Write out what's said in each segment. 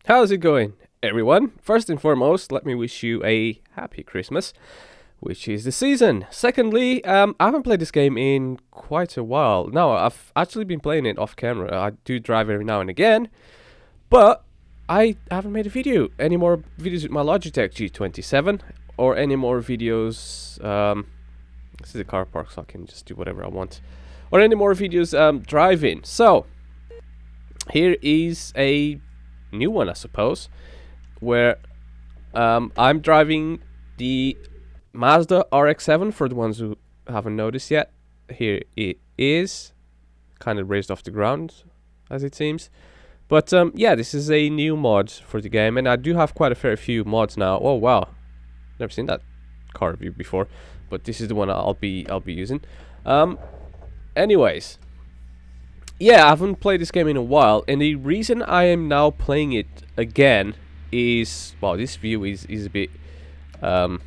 How's it going, everyone? First and foremost, let me wish you a happy Christmas, which is the season. Secondly, I haven't played this game in quite a while. No, I've actually been playing it off camera. I do drive every now and again, but I haven't made a video. Any more videos with my Logitech G27, or any more videos. This is a car park, so I can just do whatever I want. Or any more videos driving. So, here is a new one, I suppose, where I'm driving the Mazda RX-7 for the ones who haven't noticed yet. Here it is, kind of raised off the ground, as it seems. But yeah, this is a new mod for the game, and I do have quite a fair few mods now. Oh wow, never seen that car review before, but this is the one I'll be using. Anyways. Yeah, I haven't played this game in a while, and the reason I am now playing it again is, well, this view is a bit, I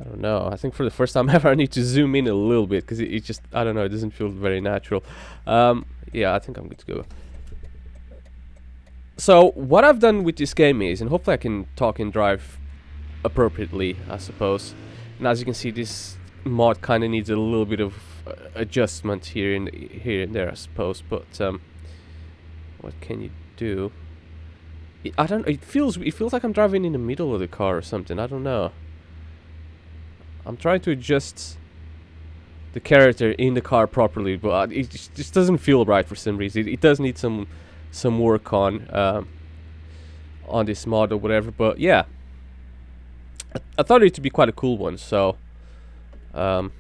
don't know, I think for the first time ever I need to zoom in a little bit, because it just, I don't know, it doesn't feel very natural. Yeah, I think I'm good to go. So, what I've done with this game is, and hopefully I can talk and drive appropriately, I suppose, and as you can see, this mod kind of needs a little bit of adjustment here and there, I suppose. But what can you do? I don't. It feels like I'm driving in the middle of the car or something. I don't know. I'm trying to adjust the character in the car properly, but it just doesn't feel right for some reason. It does need some work on this mod or whatever. But yeah, I thought it to be quite a cool one. So. Let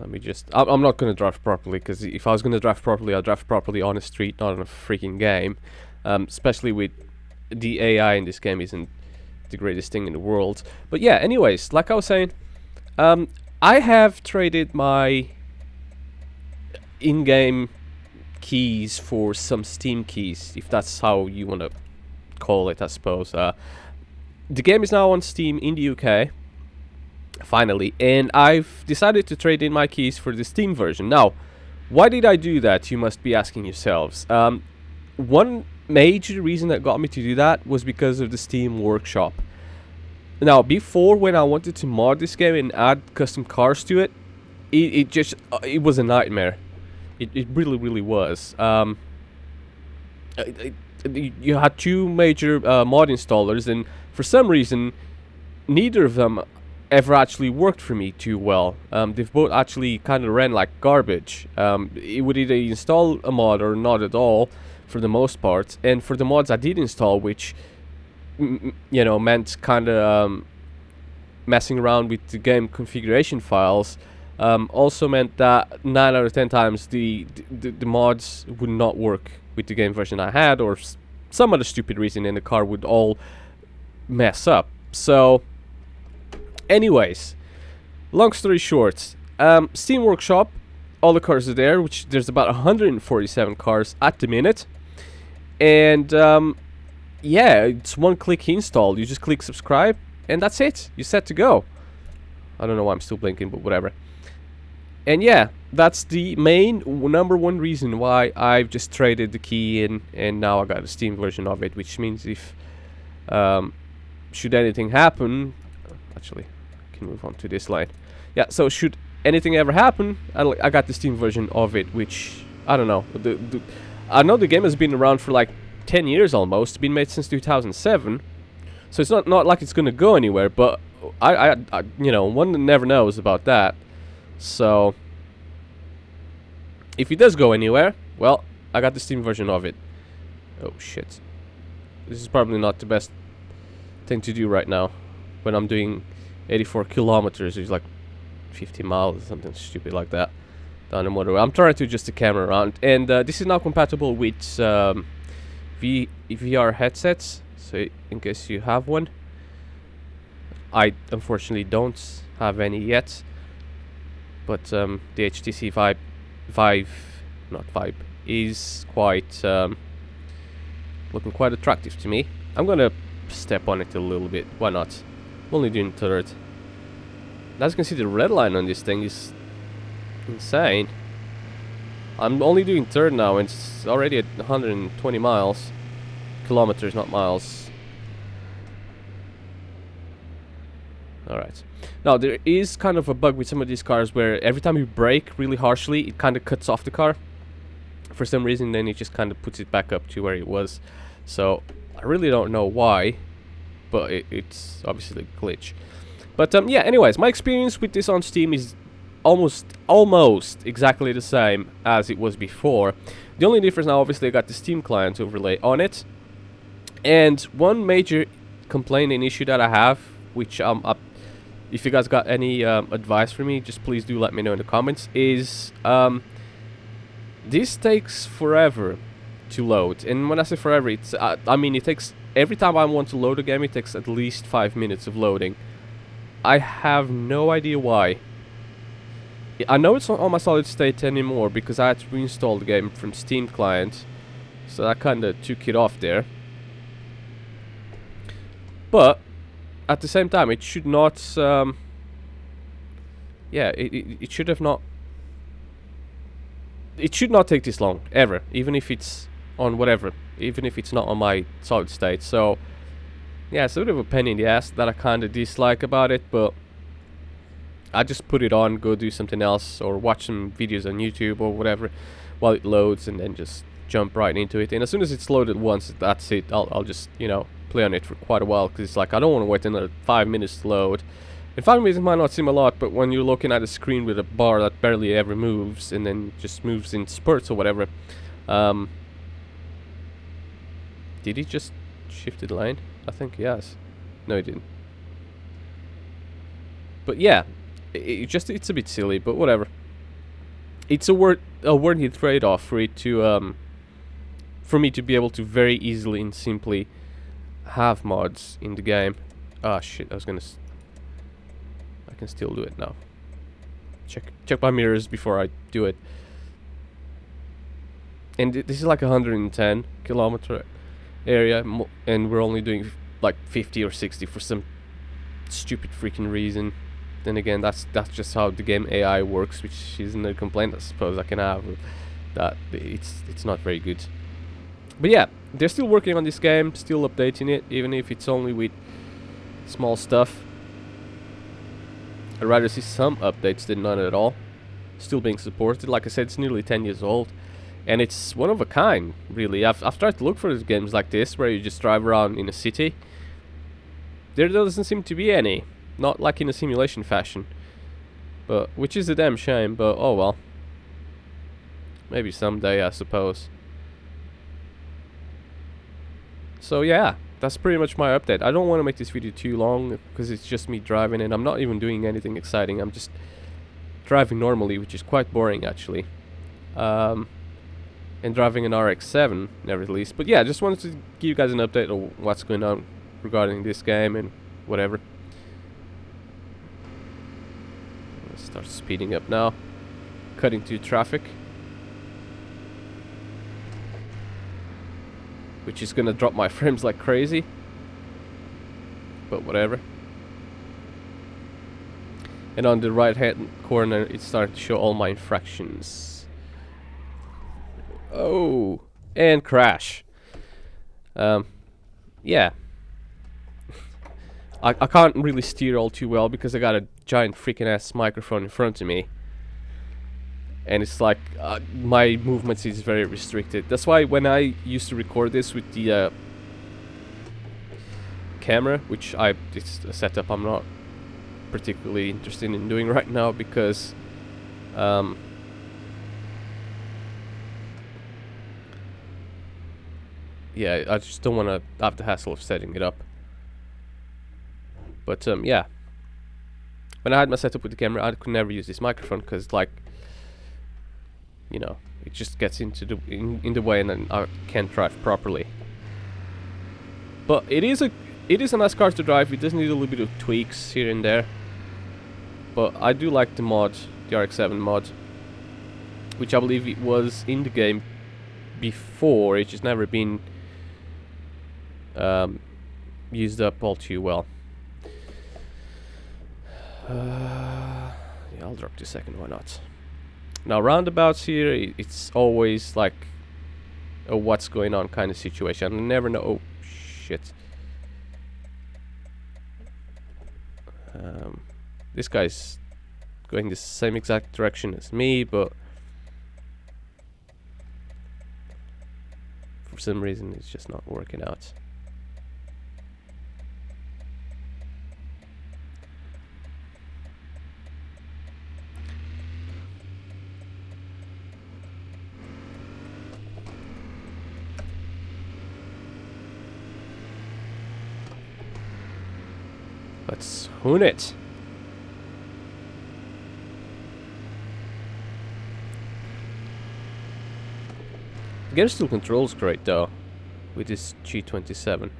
me just... I'm not going to drive properly, because if I was going to drive properly, I'd drive properly on a street, not on a freaking game. Especially with the AI in this game isn't the greatest thing in the world. But yeah, anyways, like I was saying, I have traded my in-game keys for some Steam keys, if that's how you want to call it, I suppose. The game is now on Steam in the UK. Finally, and I've decided to trade in my keys for the Steam version. Now, why did I do that, you must be asking yourselves. One major reason that got me to do that was because of the Steam Workshop. Now, before, when I wanted to mod this game and add custom cars to it, it was a nightmare. It really was. You had two major mod installers, and for some reason, neither of them ever actually worked for me too well. They've both actually kind of ran like garbage. It would either install a mod or not at all, for the most part. And for the mods I did install, which you know, meant kind of messing around with the game configuration files, also meant that 9 out of 10 times the mods would not work with the game version I had, or some other stupid reason, and the car would all mess up. So anyways, long story short, Steam Workshop, all the cars are there, which there's about 147 cars at the minute. And yeah, it's one-click install. You just click subscribe, and that's it. You're set to go. I don't know why I'm still blinking, but whatever. And yeah, that's the main number one reason why I've just traded the key in, and now I got a Steam version of it, which means if should anything happen, actually, move on to this line. Yeah, so should anything ever happen, I got the Steam version of it, which I don't know. I know the game has been around for like 10 years almost, been made since 2007, so it's not like it's gonna go anywhere. But I you know, one never knows about that. So if it does go anywhere, well, I got the Steam version of it. Oh shit, this is probably not the best thing to do right now when I'm doing 84 kilometers, is like 50 miles or something stupid like that down the motorway. I'm trying to adjust the camera around, and this is now compatible with VR headsets, so in case you have one. I unfortunately don't have any yet, but the HTC Vive is quite looking quite attractive to me. I'm gonna step on it a little bit, why not? I'm only doing third. As you can see, the red line on this thing is insane. I'm only doing third now, and it's already at 120 miles. Kilometers, not miles. Alright. Now, there is kind of a bug with some of these cars where every time you brake really harshly, it kind of cuts off the car. For some reason, then it just kind of puts it back up to where it was. So, I really don't know why, but it's obviously a glitch. But yeah, anyways, my experience with this on Steam is almost exactly the same as it was before. The only difference now, obviously, I got the Steam client overlay on it. And one major complaint and issue that I have, which if you guys got any advice for me, just please do let me know in the comments, is this takes forever to load. And when I say forever, it's I mean, it takes, every time I want to load a game, it takes at least 5 minutes of loading. I have no idea why. I know it's not on my solid state anymore because I had to reinstall the game from Steam client, so that kind of took it off there. But at the same time, it should not. Yeah, it should have not. It should not take this long ever, even if it's on whatever, even if it's not on my solid state. So yeah, it's a bit of a pain in the ass that I kind of dislike about it, but I just put it on, go do something else, or watch some videos on YouTube or whatever while it loads, and then just jump right into it. And as soon as it's loaded once, that's it. I'll just, you know, play on it for quite a while, because it's like I don't want to wait another 5 minutes to load. And 5 minutes might not seem a lot, but when you're looking at a screen with a bar that barely ever moves, and then just moves in spurts or whatever. Did he just shift the lane? I think he has. No, he didn't. But yeah, it's a bit silly, but whatever. It's a worthy trade-off for it to for me to be able to very easily and simply have mods in the game. Ah shit, I can still do it now. Check my mirrors before I do it. And this is like a 110 kilometer area, and we're only doing like 50 or 60 for some stupid freaking reason. Then again, that's just how the game AI works, which isn't a complaint I suppose I can have. That it's not very good. But yeah, they're still working on this game, still updating it, even if it's only with small stuff. I'd rather see some updates than none at all. Still being supported. Like I said, it's nearly 10 years old, and it's one of a kind, really. I've tried to look for games like this where you just drive around in a city. There doesn't seem to be any. Not like in a simulation fashion, but which is a damn shame, but oh well. Maybe someday, I suppose. So yeah, that's pretty much my update. I don't want to make this video too long because it's just me driving, and I'm not even doing anything exciting. I'm just driving normally, which is quite boring actually. And driving an RX-7, never the least. But yeah, just wanted to give you guys an update of what's going on regarding this game and whatever. Start speeding up now, cutting through traffic, which is gonna drop my frames like crazy, but whatever. And on the right hand corner, it's starting to show all my infractions. Oh, and crash. Yeah. I can't really steer all too well because I got a giant freaking ass microphone in front of me, and it's like my movements is very restricted. That's why when I used to record this with the camera, which it's a setup I'm not particularly interested in doing right now, because yeah, I just don't want to have the hassle of setting it up. But yeah, when I had my setup with the camera, I could never use this microphone because, like, you know, it just gets into the in the way, and then I can't drive properly. But it is a nice car to drive. It does need a little bit of tweaks here and there, but I do like the mod, the RX-7 mod, which I believe it was in the game before. It's just never been used up all too well. Yeah, I'll drop this second, why not? Now roundabouts here, it's always like a what's going on kind of situation. I never know. Oh shit. This guy's going the same exact direction as me, but for some reason it's just not working out. Let's hoon it. The game still controls great though, with this G27.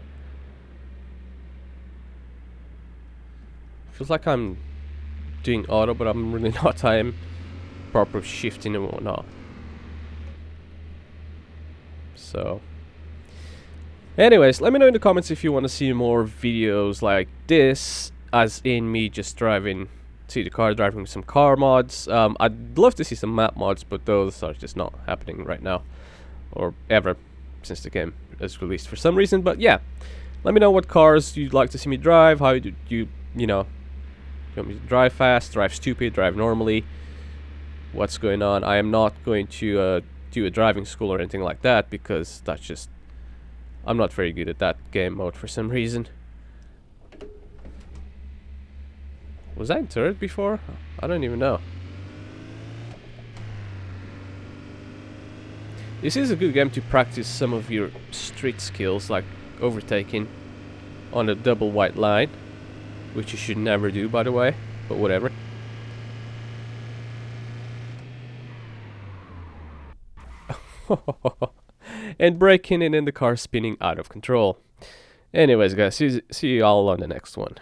Feels like I'm doing auto, but I'm really not. I'm proper shifting and whatnot. So, anyways, let me know in the comments if you want to see more videos like this, as in me just driving, see the car driving some car mods. I'd love to see some map mods, but those are just not happening right now, or ever, since the game is released for some reason. But yeah, let me know what cars you'd like to see me drive. How do you know, you want me to drive fast, drive stupid, drive normally? What's going on? I am not going to do a driving school or anything like that, because that's just, I'm not very good at that game mode for some reason. Was I in third before? I don't even know. This is a good game to practice some of your street skills, like overtaking on a double white line, which you should never do, by the way, but whatever. And braking and then the car spinning out of control. Anyways guys, see you all on the next one.